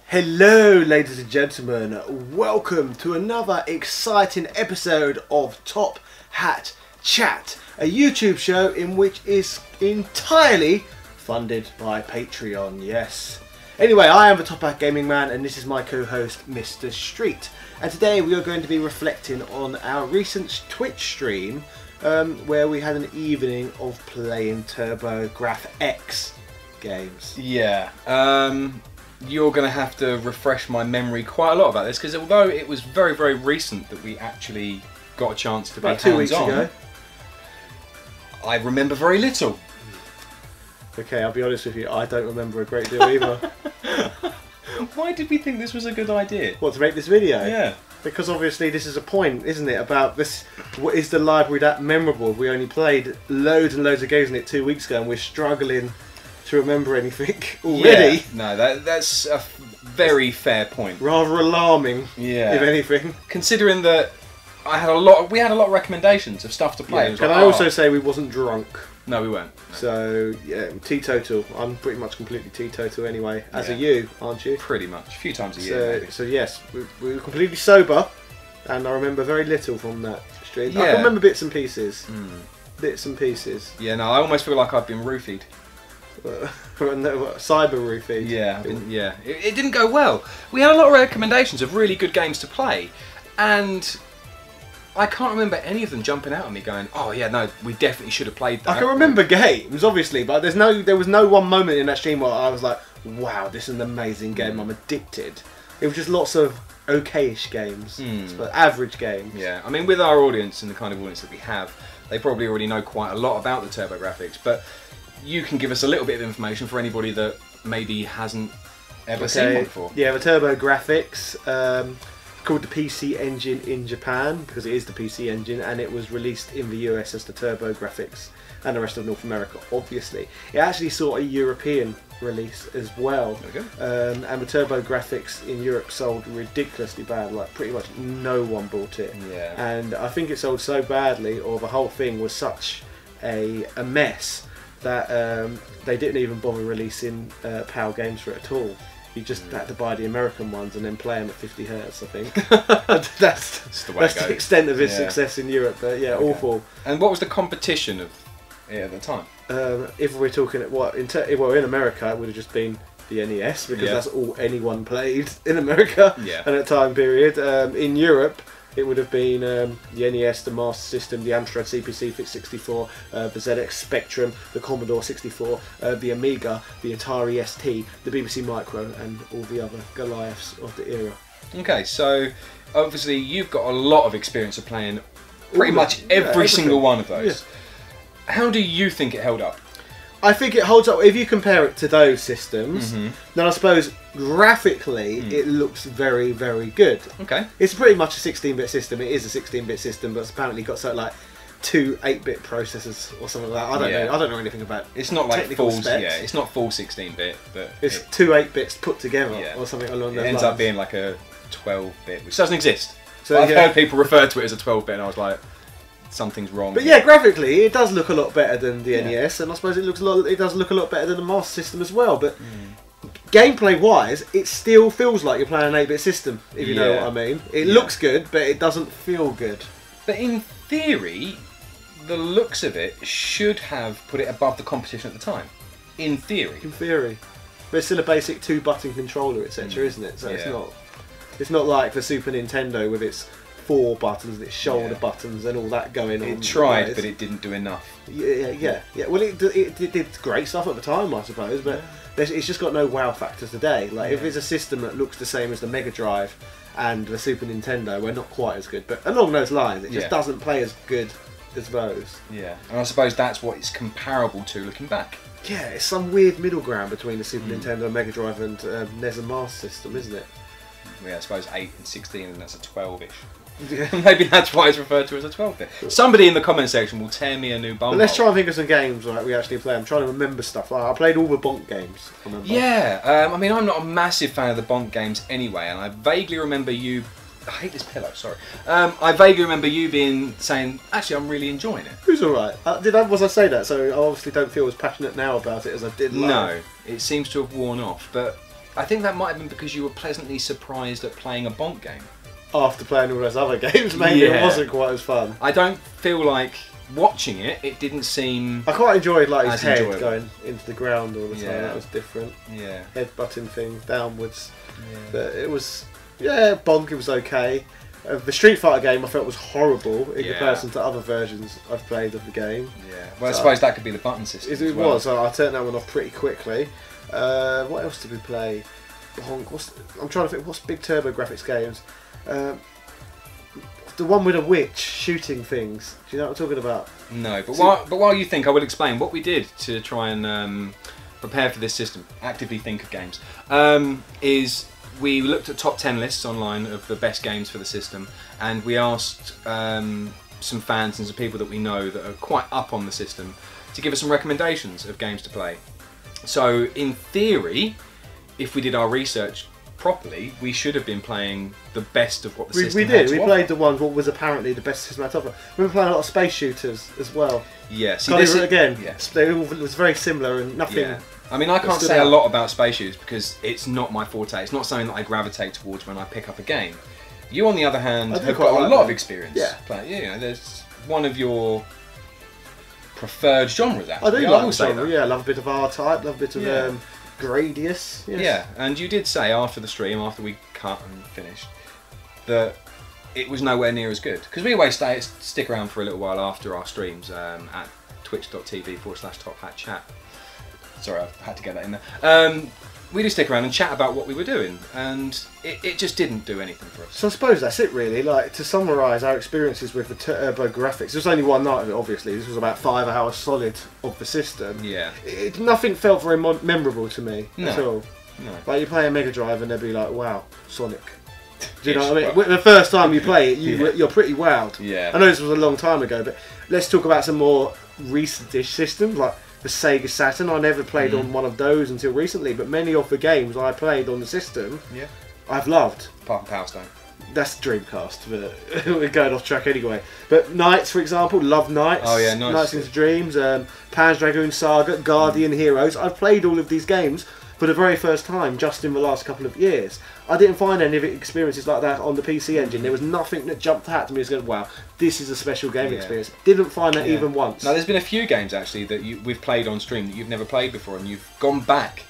Hello ladies and gentlemen, welcome to another exciting episode of Top Hat Chat, a YouTube show in which is entirely funded by Patreon, yes. Anyway, I am the Top Hat Gaming Man and this is my co-host Mr. Street, and today we are going to be reflecting on our recent Twitch stream where we had an evening of playing TurboGrafx games. Yeah, you're going to have to refresh my memory quite a lot about this, because although it was very, very recent that we actually got a chance to be About 2 weeks ago. I remember very little. Okay, I'll be honest with you, I don't remember a great deal either. Why did we think this was a good idea? What, to make this video? Yeah. Because obviously this is a point, isn't it, about this, what is the library that memorable? We only played loads and loads of games in it 2 weeks ago and we're struggling to remember anything already. Yeah, no, that's a very fair point. Rather alarming, yeah, if anything. Considering that we had a lot of recommendations of stuff to play. Yeah, can I also say we wasn't drunk? No, we weren't. No. So yeah, teetotal. I'm pretty much completely teetotal anyway. As are you, aren't you? Pretty much, a few times a year. Maybe. So yes, we were completely sober, and I remember very little from that stream. Yeah. I can remember bits and pieces. Bits and pieces. Yeah, no, I almost feel like I've been roofied. Cyber roofied. Yeah, it didn't go well. We had a lot of recommendations of really good games to play, and I can't remember any of them jumping out at me going, "Oh yeah, no, we definitely should have played that." I can remember games, obviously, but there was no one moment in that stream where I was like, "Wow, this is an amazing game. I'm addicted." It was just lots of okay-ish games, but average games. Yeah, I mean, with our audience and the kind of audience that we have, they probably already know quite a lot about the TurboGrafx, but you can give us a little bit of information for anybody that maybe hasn't ever seen one before. Yeah, the TurboGrafx, called the PC Engine in Japan, because it is the PC Engine, and it was released in the US as the TurboGrafx, and the rest of North America, obviously. It actually saw a European release as well, and the TurboGrafx in Europe sold ridiculously bad, like pretty much no one bought it. Yeah. And I think it sold so badly, or the whole thing was such a mess, that they didn't even bother releasing PAL games for it at all. You just had to buy the American ones and then play them at 50 Hz, I think. that's the extent of its success in Europe, but yeah, awful. And what was the competition of it at the time? If we're talking at in America, it would have just been the NES, because that's all anyone played in America at that time period. In Europe, it would have been the NES, the Master System, the Amstrad CPC 64, the ZX Spectrum, the Commodore 64, the Amiga, the Atari ST, the BBC Micro, and all the other Goliaths of the era. Okay, so obviously you've got a lot of experience of playing pretty much every single one of those. Yeah. How do you think it held up? I think it holds up if you compare it to those systems. Then I suppose graphically it looks very, very good. Okay. It's pretty much a 16-bit system. It is a 16-bit system, but it's apparently got something like 2 8-bit processors or something like that. I don't know. I don't know anything about it's not like technical full specs. Yeah, it's not full 16-bit, but it's 2 8-bits put together or something along those lines. It ends up being like a 12-bit, which doesn't exist. So I've heard people refer to it as a 12-bit, and I was like, something's wrong. But yeah, graphically it does look a lot better than the NES, and I suppose it does look a lot better than the Master System as well. But gameplay wise, it still feels like you're playing an 8-bit system, if you know what I mean. It looks good, but it doesn't feel good. But in theory, the looks of it should have put it above the competition at the time. In theory. In theory. But it's still a basic 2-button controller, etc., isn't it? So it's not like the Super Nintendo with its 4 buttons, its shoulder buttons, and all that going on. It tried, but it didn't do enough. Yeah. Well, it did great stuff at the time, I suppose, but it's just got no wow factor today. Like if it's a system that looks the same as the Mega Drive and the Super Nintendo, we're not quite as good. But along those lines, it just doesn't play as good as those. Yeah, and I suppose that's what it's comparable to looking back. Yeah, it's some weird middle ground between the Super Nintendo, Mega Drive, and NES and Master System, isn't it? Yeah, I suppose 8 and 16, and that's a 12-ish. Maybe that's why it's referred to as a 12-bit. Somebody in the comment section will tear me a new bum. But let's try and think of some games like we actually play. I'm trying to remember stuff. Like, I played all the Bonk games. Yeah, I mean, I'm not a massive fan of the Bonk games anyway, and I vaguely remember you. I hate this pillow. Sorry. I vaguely remember you saying, actually, I'm really enjoying it. It was all right. Was I say that? So I obviously don't feel as passionate now about it as I did. No, it seems to have worn off, but I think that might have been because you were pleasantly surprised at playing a bonk game. After playing all those other games, maybe it wasn't quite as fun. I don't feel like watching it. It didn't seem. I quite enjoyed like his head enjoyable. going into the ground all the time. That was different. Yeah. Head-butting things downwards. Yeah. But it was, bonk. It was okay. The Street Fighter game I felt was horrible in comparison to other versions I've played of the game. Yeah. Well, I suppose that could be the button system. It was. I turned that one off pretty quickly. What else did we play? Bonk. I'm trying to think. What's big TurboGrafx games? The one with a witch shooting things. Do you know what I'm talking about? No, but while you think, I will explain what we did to try and prepare for this system. Actively think of games. Is we looked at top 10 lists online of the best games for the system, and we asked some fans and some people that we know that are quite up on the system to give us some recommendations of games to play. So in theory, if we did our research properly, we should have been playing the best of what the system had to offer. We played the one what was apparently the best system had to offer. We were playing a lot of space shooters as well. Yeah, see, it was very similar and nothing. Yeah. I mean, I can't say a lot about space shooters because it's not my forte. It's not something that I gravitate towards when I pick up a game. You, on the other hand, have got a lot of experience playing. You know, there's one of your preferred genres. Actually, I do like genre. Yeah, I love a bit of R-Type, love a bit of Gradius. Yes. Yeah, and you did say after the stream, after we cut and finished, that it was nowhere near as good. Because we always stick around for a little while after our streams at twitch.tv/TopHatChat. Sorry, I had to get that in there. We do stick around and chat about what we were doing, and it just didn't do anything for us. So I suppose that's it really. Like, to summarise our experiences with the TurboGrafx, there was only one night of it, obviously. This was about 5 hours solid of the system. Yeah. Nothing felt very memorable to me at all. No. Like, you play a Mega Drive and they'd be like, wow, Sonic. Do you know what I mean? The first time you play it, you're pretty wowed. Yeah. I know this was a long time ago, but let's talk about some more recent-ish systems, like the Sega Saturn. I never played on one of those until recently, but many of the games I played on the system, I've loved. Apart from Power Stone. That's Dreamcast, but we're going off track anyway. But Knights, for example, love Knights. Oh yeah, nice. Knights into Dreams, Pan's Dragoon Saga, Guardian Heroes. I've played all of these games for the very first time just in the last couple of years. I didn't find any of the experiences like that on the PC Engine. There was nothing that jumped out to me as going, wow, this is a special game experience. Didn't find that even once. Now, there's been a few games actually that we've played on stream that you've never played before, and you've gone back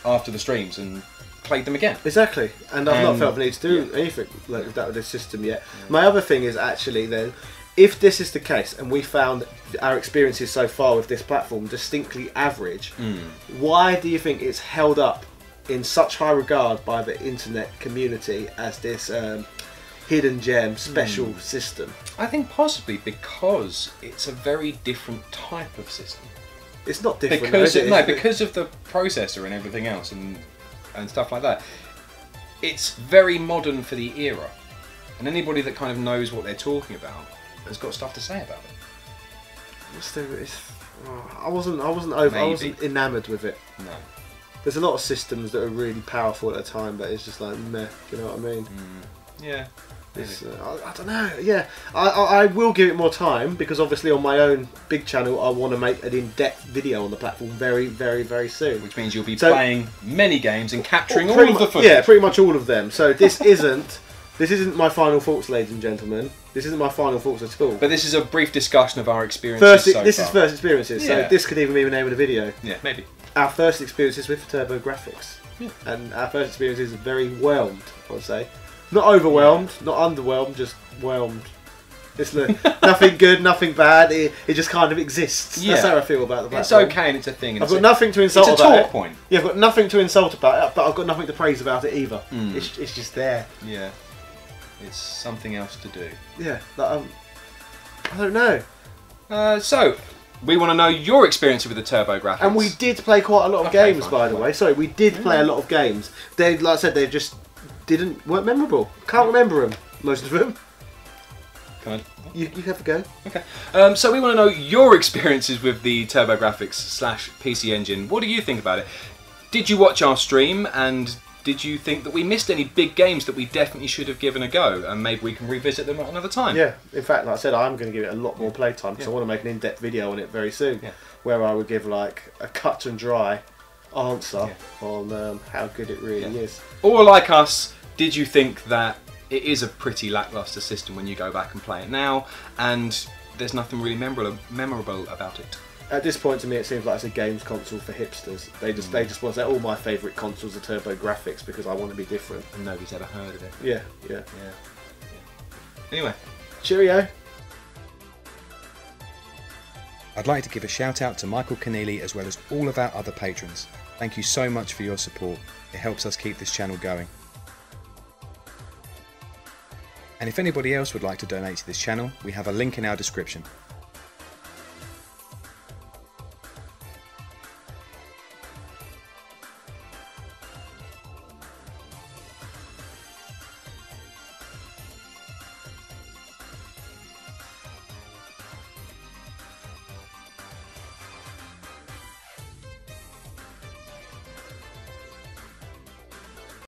after the streams and played them again. Exactly, and I've not felt the need to do anything like that with this system yet. My other thing is actually then, if this is the case and we found our experiences so far with this platform distinctly average, why do you think it's held up in such high regard by the internet community as this hidden gem special system? I think possibly because it's a very different type of system. It's not different because of the processor and everything else and stuff like that. It's very modern for the era, and anybody that kind of knows what they're talking about has got stuff to say about it. I wasn't enamoured with it. No. There's a lot of systems that are really powerful at a time, but it's just like meh. Do you know what I mean? Yeah. I don't know. Yeah, I will give it more time because obviously on my own big channel I want to make an in-depth video on the platform very, very, very soon. Which means you'll be playing many games and capturing all of the footage. Yeah, pretty much all of them. So this isn't my final thoughts, ladies and gentlemen. This isn't my final thoughts at all. But this is a brief discussion of our experiences This is first experiences, so this could even be the name of the video. Yeah, maybe. Our first experiences with TurboGrafx. Yeah. And our first experiences very whelmed, I would say. Not overwhelmed, not underwhelmed, just whelmed. It's nothing good, nothing bad. It just kind of exists. Yeah. That's how I feel about the platform. It's okay and it's a thing. I've got nothing to insult about it. It's a talk point. Yeah, I've got nothing to insult about it, but I've got nothing to praise about it either. It's just there. Yeah. It's something else to do. Yeah, like, I don't know. So, we want to know your experience with the TurboGrafx. And we did play quite a lot of games, by the way. Sorry, we did play a lot of games. They, like I said, they just weren't memorable. Can't remember them, most of them. Can I? You have a go. Okay. So we want to know your experiences with the TurboGrafx/PC Engine. What do you think about it? Did you watch our stream, and did you think that we missed any big games that we definitely should have given a go, and maybe we can revisit them at another time? Yeah, in fact, like I said, I'm going to give it a lot more playtime because I want to make an in-depth video on it very soon, where I would give like a cut and dry answer on how good it really is. Or like us, did you think that it is a pretty lackluster system when you go back and play it now, and there's nothing really memorable about it? At this point, to me, it seems like it's a games console for hipsters. They just want to say, all my favourite consoles are TurboGrafx because I want to be different. And nobody's ever heard of it. Yeah. Anyway. Cheerio. I'd like to give a shout out to Michael Keneally as well as all of our other patrons. Thank you so much for your support. It helps us keep this channel going. And if anybody else would like to donate to this channel, we have a link in our description.